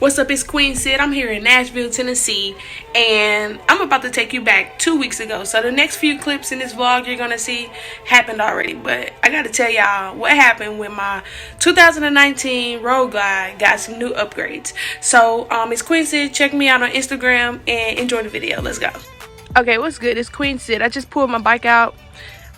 What's up, it's Queen Sid. I'm here in Nashville, Tennessee, and I'm about to take you back 2 weeks ago. So the next few clips in this vlog you're gonna see happened already, but I gotta tell y'all what happened when my 2019 Road Glide got some new upgrades. So it's Queen Sid. Check me out on Instagram and enjoy the video. Let's go. Okay, what's good? It's Queen Sid. I just pulled my bike out.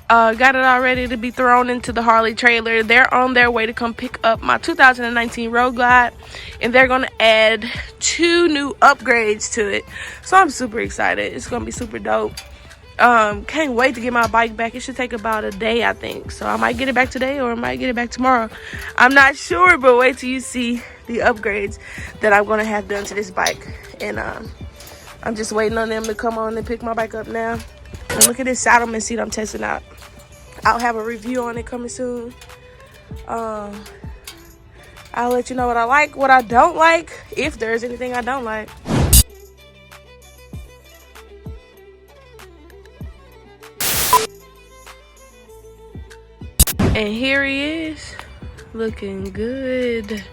Got it all ready to be thrown into the Harley trailer. They're on their way to come pick up my 2019 Road Glide, and they're gonna add 2 new upgrades to it. So I'm super excited. It's gonna be super dope. Can't wait to get my bike back. It should take about a day, I think. So I might get it back today or I might get it back tomorrow. I'm not sure, but wait till you see the upgrades that I'm gonna have done to this bike. And I'm just waiting on them to come on and pick my bike up now. And look at this saddleman seat I'm testing out. I'll have a review on it coming soon. I'll let you know what I like, what I don't like, if there's anything I don't like. And here he is, looking good.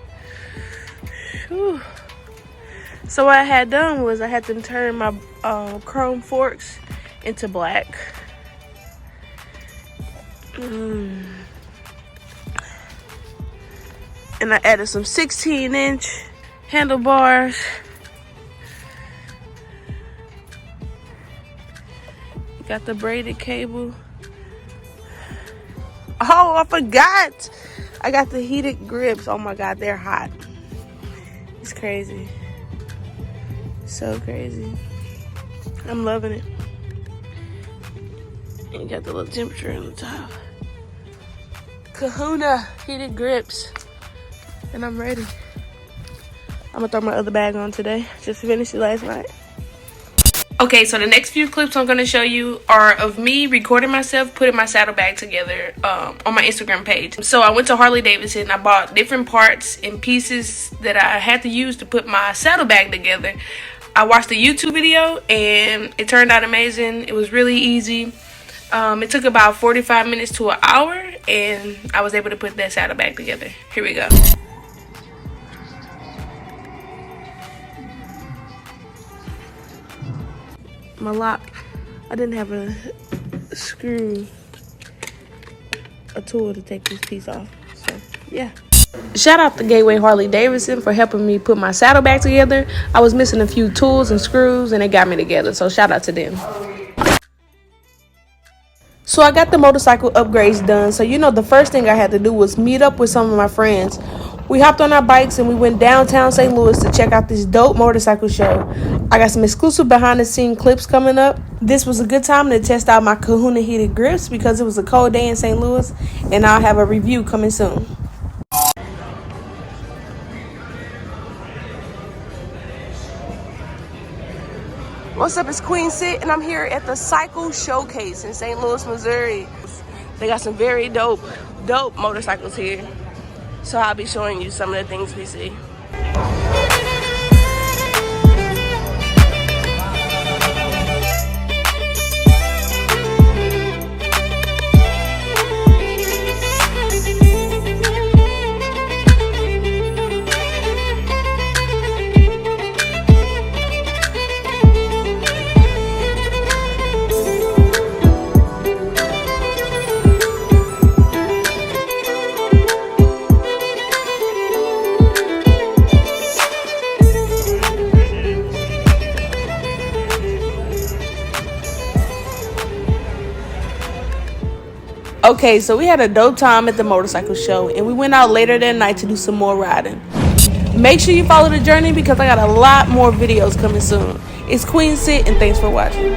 Whew. So what I had done was I had to turn my chrome forks into black. And I added some 16-inch handlebars. Got the braided cable. Oh, I forgot. I got the heated grips. Oh my God, they're hot. It's crazy. So crazy. I'm loving it. And you got the little temperature on the top. Kahuna heated grips. And I'm ready. I'm gonna throw my other bag on today. Just finished it last night. Okay, so the next few clips I'm gonna show you are of me recording myself putting my saddlebag together on my Instagram page. So I went to Harley Davidson. I bought different parts and pieces that I had to use to put my saddlebag together. I watched a YouTube video and it turned out amazing. It was really easy. It took about 45 minutes to an hour, and I was able to put that saddlebag together. Here we go. My lock, I didn't have a tool to take this piece off. So, yeah. Shout out to Gateway Harley Davidson for helping me put my saddlebag together. I was missing a few tools and screws, and they got me together. So, shout out to them. So I got the motorcycle upgrades done. So the first thing I had to do was meet up with some of my friends. We hopped on our bikes and we went downtown St. Louis to check out this dope motorcycle show. I got some exclusive behind the scene clips coming up. This was a good time to test out my Kahuna heated grips because it was a cold day in St. Louis, and I'll have a review coming soon. What's up, it's Queen Sid, and I'm here at the Cycle Showcase in St. Louis, Missouri. They got some very dope motorcycles here. So I'll be showing you some of the things we see. Okay, so we had a dope time at the motorcycle show, and we went out later that night to do some more riding. Make sure you follow the journey because I got a lot more videos coming soon. It's Queen Sid, and thanks for watching.